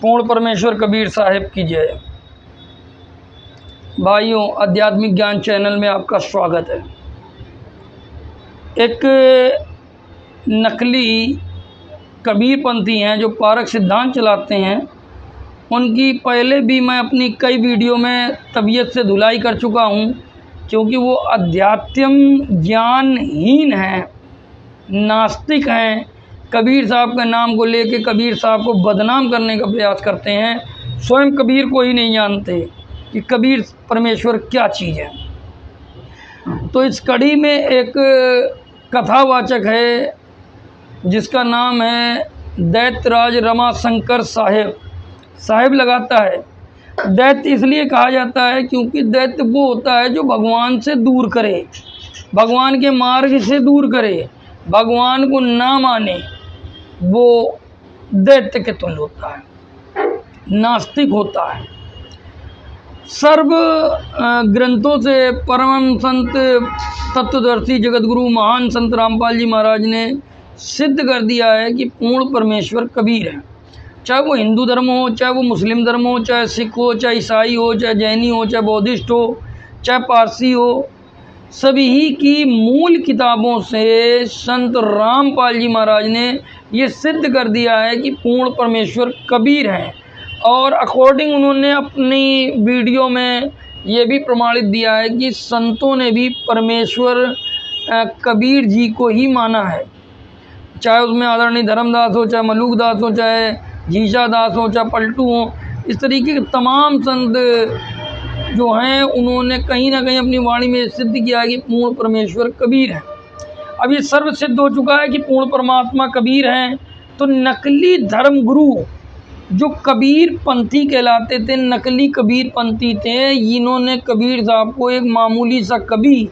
पूर्ण परमेश्वर कबीर साहिब की जय। भाइयों, आध्यात्मिक ज्ञान चैनल में आपका स्वागत है। एक नकली कबीरपंथी हैं जो पारक सिद्धांत चलाते हैं, उनकी पहले भी मैं अपनी कई वीडियो में तबीयत से धुलाई कर चुका हूं, क्योंकि वो अध्यात्म ज्ञानहीन हैं, नास्तिक हैं। कबीर साहब के नाम को लेके कबीर साहब को बदनाम करने का प्रयास करते हैं। स्वयं कबीर को ही नहीं जानते कि कबीर परमेश्वर क्या चीज़ है। तो इस कड़ी में एक कथावाचक है जिसका नाम है दैत्यराज रमाशंकर साहिब लगाता है। दैत्य इसलिए कहा जाता है क्योंकि दैत्य वो होता है जो भगवान से दूर करे, भगवान के मार्ग से दूर करे, भगवान को ना माने, वो दैत्य के तुल्य होता है, नास्तिक होता है। सर्व ग्रंथों से परम संत तत्वदर्शी जगतगुरु महान संत रामपाल जी महाराज ने सिद्ध कर दिया है कि पूर्ण परमेश्वर कबीर है। चाहे वो हिंदू धर्म हो, चाहे वो मुस्लिम धर्म हो, चाहे सिख हो, चाहे ईसाई हो, चाहे जैनी हो, चाहे बौद्धिस्ट हो, चाहे पारसी हो, सभी ही की मूल किताबों से संत रामपाल जी महाराज ने ये सिद्ध कर दिया है कि पूर्ण परमेश्वर कबीर हैं। और अकॉर्डिंग उन्होंने अपनी वीडियो में ये भी प्रमाणित दिया है कि संतों ने भी परमेश्वर कबीर जी को ही माना है। चाहे उसमें आदरणीय धर्मदास हो, चाहे मलूक दास हो, चाहे जीशा दास हो, चाहे पलटू हो, इस तरीके के तमाम संत जो हैं उन्होंने कहीं ना कहीं अपनी वाणी में सिद्ध किया है कि पूर्ण परमेश्वर कबीर है। अब ये सर्व सिद्ध हो चुका है कि पूर्ण परमात्मा कबीर हैं। तो नकली धर्म गुरु जो कबीर पंथी कहलाते थे, नकली कबीर पंथी थे, इन्होंने कबीर साहब को एक मामूली सा कवि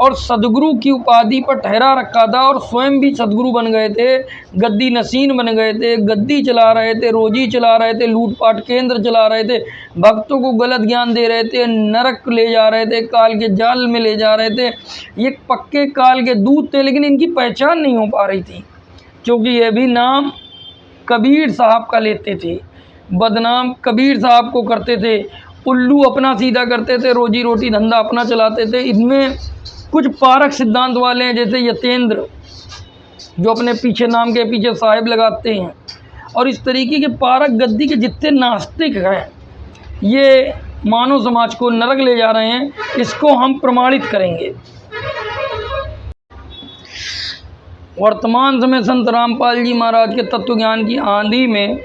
और सदगुरु की उपाधि पर ठहरा रखा था और स्वयं भी सदगुरु बन गए थे, गद्दी नसीन बन गए थे, गद्दी चला रहे थे, रोजी चला रहे थे, लूटपाट केंद्र चला रहे थे, भक्तों को गलत ज्ञान दे रहे थे, नरक ले जा रहे थे, काल के जाल में ले जा रहे थे। ये पक्के काल के दूत थे, लेकिन इनकी पहचान नहीं हो पा रही थी क्योंकि ये भी नाम कबीर साहब का लेते थे, बदनाम कबीर साहब को करते थे, उल्लू अपना सीधा करते थे, रोजी रोटी धंधा अपना चलाते थे। इनमें कुछ पारक सिद्धांत वाले हैं जैसे यतेंद्र जो अपने पीछे नाम के पीछे साहिब लगाते हैं, और इस तरीके के पारक गद्दी के जितने नास्तिक हैं ये मानव समाज को नरक ले जा रहे हैं। इसको हम प्रमाणित करेंगे। वर्तमान समय संत रामपाल जी महाराज के तत्व ज्ञान की आंधी में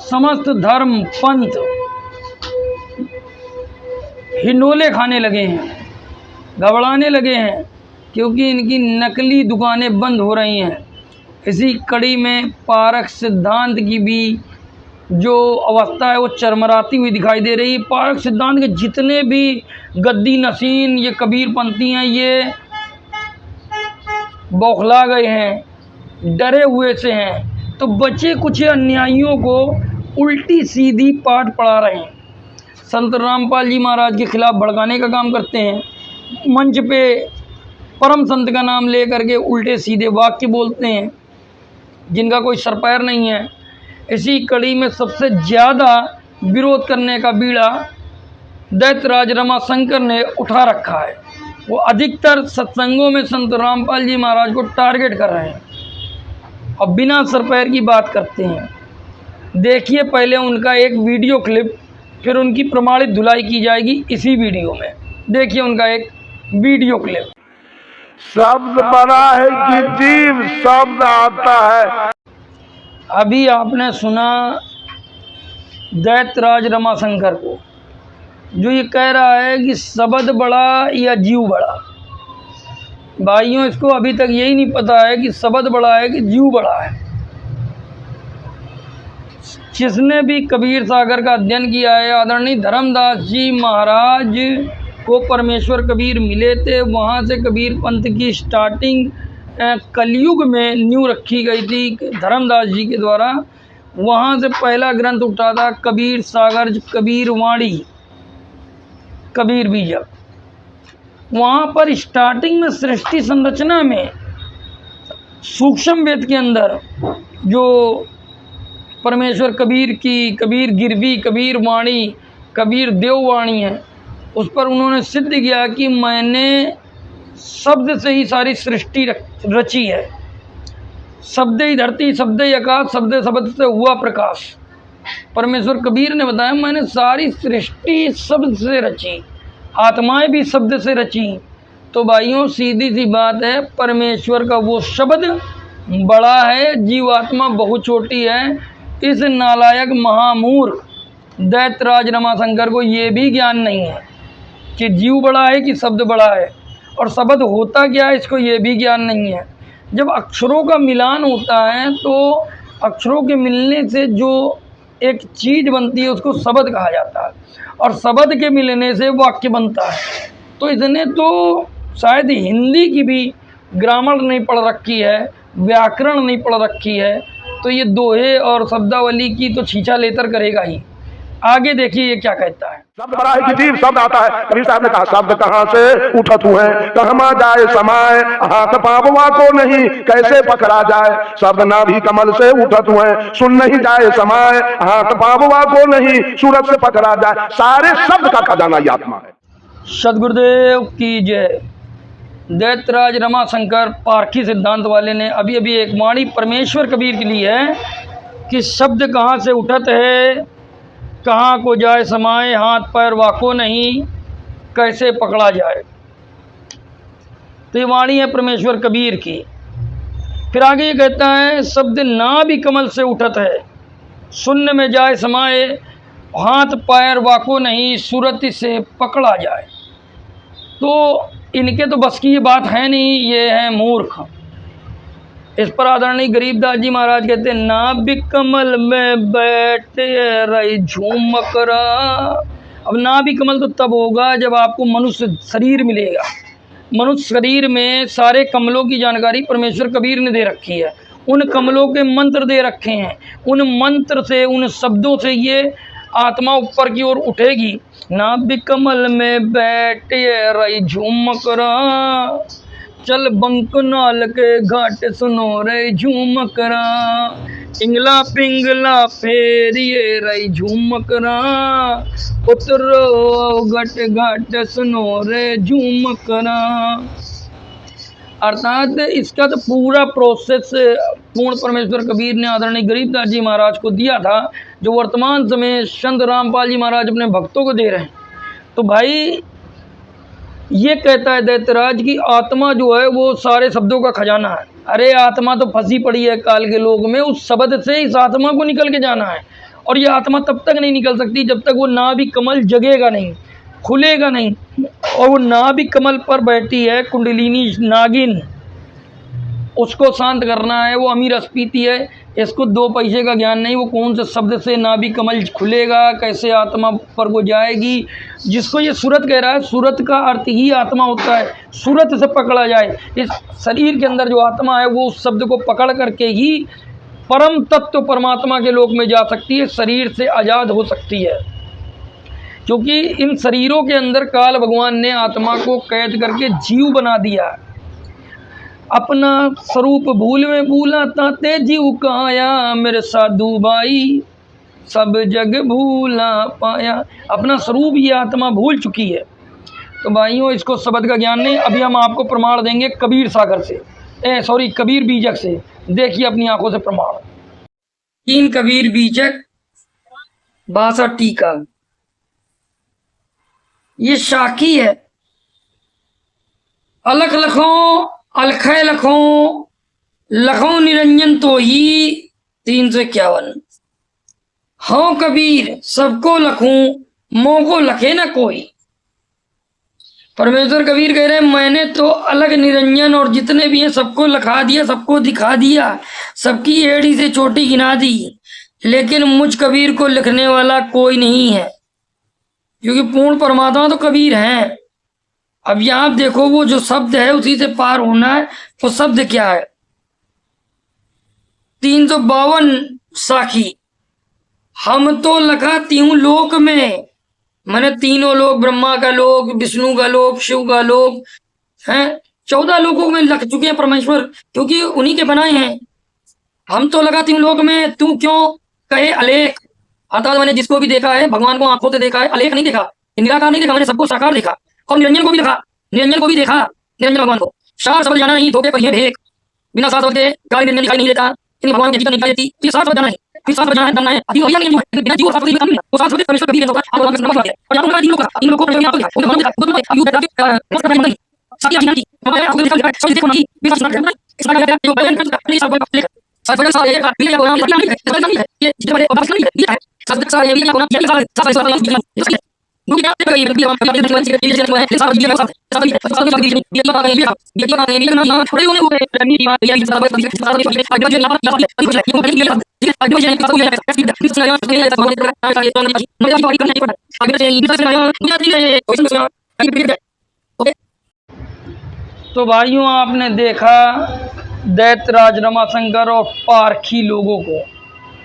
समस्त धर्म पंथ हिंडोले खाने लगे हैं, घबराने लगे हैं, क्योंकि इनकी नकली दुकानें बंद हो रही हैं। इसी कड़ी में पारक सिद्धांत की भी जो अवस्था है वो चरमराती हुई दिखाई दे रही है। पारक सिद्धांत के जितने भी गद्दी नसीन ये कबीरपंथी हैं, ये बौखला गए हैं, डरे हुए से हैं। तो बचे कुछ अन्यायियों को उल्टी सीधी पाठ पढ़ा रहे हैं, संत रामपाल जी महाराज के खिलाफ भड़काने का काम करते हैं, मंच पे परम संत का नाम ले करके उल्टे सीधे वाक्य बोलते हैं जिनका कोई सर पैर नहीं है। इसी कड़ी में सबसे ज़्यादा विरोध करने का बीड़ा दैत्यराज रमाशंकर ने उठा रखा है। वो अधिकतर सत्संगों में संत रामपाल जी महाराज को टारगेट कर रहे हैं और बिना सर पैर की बात करते हैं। देखिए पहले उनका एक वीडियो क्लिप, फिर उनकी प्रमाणित धुलाई की जाएगी इसी वीडियो में। देखिए उनका एक वीडियो क्लिप। शब्द बड़ा है कि जीव शब्द आता है। अभी आपने सुना दैत्यराज रमाशंकर को जो ये कह रहा है कि शब्द बड़ा या जीव बड़ा। भाइयों, इसको अभी तक यही नहीं पता है कि शब्द बड़ा है कि जीव बड़ा है। जिसने भी कबीर सागर का अध्ययन किया है, आदरणीय धर्मदास जी महाराज को परमेश्वर कबीर मिले थे, वहाँ से कबीर पंथ की स्टार्टिंग कलयुग में न्यू रखी गई थी धर्मदास जी के द्वारा। वहाँ से पहला ग्रंथ उठा था कबीर सागर, कबीर वाणी, कबीर बीजक। वहाँ पर स्टार्टिंग में सृष्टि संरचना में सूक्ष्म वेद के अंदर जो परमेश्वर कबीर की, कबीर गिरवी, कबीर वाणी, कबीर देववाणी है, उस पर उन्होंने सिद्ध किया कि मैंने शब्द से ही सारी सृष्टि रची है। शब्द ही धरती, शब्द ही आकाश, शब्द शब्द से हुआ प्रकाश। परमेश्वर कबीर ने बताया मैंने सारी सृष्टि शब्द से रची, आत्माएं भी शब्द से रची। तो भाइयों सीधी सी बात है, परमेश्वर का वो शब्द बड़ा है, जीवात्मा बहुत छोटी है। इस नालायक महामूर्ख दैत्यराज रमाशंकर को ये भी ज्ञान नहीं है कि जीव बड़ा है कि शब्द बड़ा है, और शब्द होता क्या है इसको ये भी ज्ञान नहीं है। जब अक्षरों का मिलान होता है तो अक्षरों के मिलने से जो एक चीज़ बनती है उसको शब्द कहा जाता है, और शब्द के मिलने से वाक्य बनता है। तो इसने तो शायद हिंदी की भी ग्रामर नहीं पढ़ रखी है, व्याकरण नहीं पढ़ रखी है, तो ये दोहे और शब्दावली की तो छींचा लेतर करेगा ही। आगे देखिए ये क्या कहता है। शब्द बड़ा है कि जीव शब्द आता है। कबीर साहब ने कहा शब्द कहाँ से उठत हुए, कहमा जाए समाए, हाथ पाववा को नहीं कैसे पकड़ा जाए। शब्द ना भी कमल से उठत हुए, सुन नहीं जाए समाए, हाथ पाववा को नहीं सूरत से पकड़ा जाए। सारे शब्द का खजाना ये आत्मा है। सदगुरुदेव की जय। दैत्यराज रमाशंकर पारखी सिद्धांत वाले ने अभी अभी एक वाणी परमेश्वर कबीर के लिए है कि शब्द कहाँ से उठत है, कहाँ को जाए समाए, हाथ पैर वाको नहीं कैसे पकड़ा जाए। तो ये वाणी है परमेश्वर कबीर की। फिर आगे ये कहता है शब्द ना भी कमल से उठत है, शून्य में जाए समाए, हाथ पैर वाको नहीं सूरत से पकड़ा जाए। तो इनके तो बस की ये बात है नहीं, ये है मूर्ख। इस पर आदरणीय गरीबदास जी महाराज कहते हैं नाभि कमल में बैठे रही झूमकरा। अब नाभि कमल तो तब होगा जब आपको मनुष्य शरीर मिलेगा। मनुष्य शरीर में सारे कमलों की जानकारी परमेश्वर कबीर ने दे रखी है, उन कमलों के मंत्र दे रखे हैं, उन मंत्र से, उन शब्दों से ये आत्मा ऊपर की ओर उठेगी। नाभि कमल में बैठे रही झूमकरा, चल बंकनाल के घाट सुनो रे झूमकरा, इंगला पिंगला फेरिए रही झूमकरा, उतरो घट घाट सुनो रे झूमकरा। अर्थात इसका तो पूरा प्रोसेस पूर्ण परमेश्वर कबीर ने आदरणीय गरीबदास जी महाराज को दिया था, जो वर्तमान समय संत रामपाल जी महाराज अपने भक्तों को दे रहे हैं। तो भाई ये कहता है दैत्यराज की आत्मा जो है वो सारे शब्दों का खजाना है। अरे आत्मा तो फंसी पड़ी है काल के लोग में, उस शब्द से इस आत्मा को निकल के जाना है। और ये आत्मा तब तक नहीं निकल सकती जब तक वो नाभि कमल जगेगा नहीं, खुलेगा नहीं। और वो नाभि कमल पर बैठी है कुंडलिनी नागिन, उसको शांत करना है। वो अमीर अस्पीति है, इसको दो पैसे का ज्ञान नहीं, वो कौन से शब्द से नाभि कमल खुलेगा, कैसे आत्मा पर वो जाएगी। जिसको ये सूरत कह रहा है, सूरत का अर्थ ही आत्मा होता है, सूरत से पकड़ा जाए। इस शरीर के अंदर जो आत्मा है वो उस शब्द को पकड़ करके ही परम तत्व परमात्मा के लोक में जा सकती है, शरीर से आज़ाद हो सकती है। क्योंकि इन शरीरों के अंदर काल भगवान ने आत्मा को कैद करके जीव बना दिया। अपना स्वरूप भूल में भूला ताते जीव काया, मेरे साधु भाई सब जग भूला पाया। अपना स्वरूप ये आत्मा भूल चुकी है। तो भाइयों इसको शब्द का ज्ञान नहीं। अभी हम आपको प्रमाण देंगे कबीर सागर से, कबीर बीजक से। देखिए अपनी आंखों से प्रमाण। 3 कबीर बीजक 62 टीका। ये साखी है। अलख लखों अलखै लखों लखों निरंजन तो ही 351। हाँ कबीर सबको लखूं मोको लखे न कोई। परमेश्वर कबीर कह रहे हैं मैंने तो अलग निरंजन और जितने भी हैं सबको लखा दिया, सबको दिखा दिया, सबकी एड़ी से चोटी गिना दी, लेकिन मुझ कबीर को लिखने वाला कोई नहीं है, क्योंकि पूर्ण परमात्मा तो कबीर हैं। अब यहाँ आप देखो वो जो शब्द है उसी से पार होना है। वो शब्द क्या है? 352 साखी। हम तो लखा तीनों लोक में, मैंने तीनों लोग, ब्रह्मा का लोक, विष्णु का लोक, शिव का लोक हैं, 14 लोकों में लख चुके हैं परमेश्वर, क्योंकि उन्हीं के बनाए हैं। हम तो लगा तीनों लोक में, तू क्यों कहे अलेख, अर्थात मैंने जिसको भी देखा है भगवान को आंखों से देखा है, अलेख नहीं देखा, निराकार नहीं देखा, मैंने सबको साकार देखा। और निरंजन को भी देखा, निरंजन को भी देखा, निरंजन भगवान को। सार शब्द जाना नहीं, धोखे पहिए भेक, बिना सार शब्द के गाली निरंजन दिखाई नहीं देता, इन भगवान की हकीकत नहीं दिखाई देती। ये सार शब्द जाना है, फिर सार शब्द जाना है, जानना है, अधिक हो या नहीं है, बिना जीव सार शब्द भी वो सार शब्द परमेश्वर कभी नहीं होगा। आप लोगों का नंबर है और आप लोगों का तीन लोग का, इन लोगों को प्रयोग आपको दिया, उनके भगवान का खुद में यू बेटा नमस्कार नहीं नहीं साथी आजीना की हमारे आपको दिखा सब देखो नहीं बिना सुना करना इस बात का जो बयान करता नहीं सब लेकर सब सारे ये भी ये बोलना नहीं है, सब नहीं है, ये जितने बड़े अभ्यास नहीं है, ये है सब सारे ये भी बोलना ये सारे मुझे क्या पता ये भी हम अपने जीवन से ये जो है ये सारे ये सब ये ना थोड़े होने हुए रनी की बात ये सब सारे आगे जो यहां पर ये आगे जो का ये सुना यार ये तो मैं बात करने पड़ा आगे से ये सुना यार मुझे ये क्वेश्चन सुना ओके। तो भाइयों, आपने देखा दैत्यराज रमाशंकर और पारखी लोगों को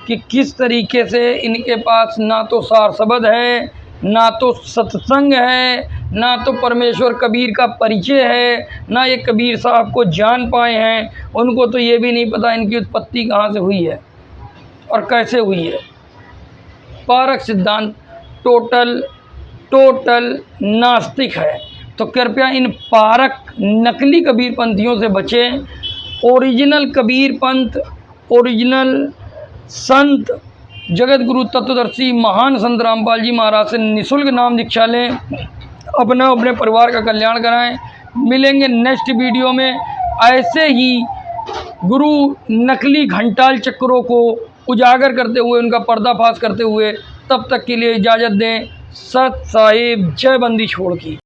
कि किस तरीके से इनके पास ना तो सार शब्द है, ना तो सत्संग है, ना तो परमेश्वर कबीर का परिचय है, ना ये कबीर साहब को जान पाए हैं। उनको तो ये भी नहीं पता इनकी उत्पत्ति कहाँ से हुई है और कैसे हुई है। पारक सिद्धांत टोटल नास्तिक है। तो कृपया इन पारक नकली कबीर पंथियों से बचें। ओरिजिनल कबीर पंथ, ओरिजिनल संत जगत गुरु तत्वदर्शी महान संत रामपाल जी महाराज से निःशुल्क नाम दीक्षा लें, अपने परिवार का कल्याण कराएं। मिलेंगे नेक्स्ट वीडियो में ऐसे ही गुरु नकली घंटाल चक्रों को उजागर करते हुए, उनका पर्दाफाश करते हुए। तब तक के लिए इजाज़त दें। सत साहिब, जय बंदी छोड़ की।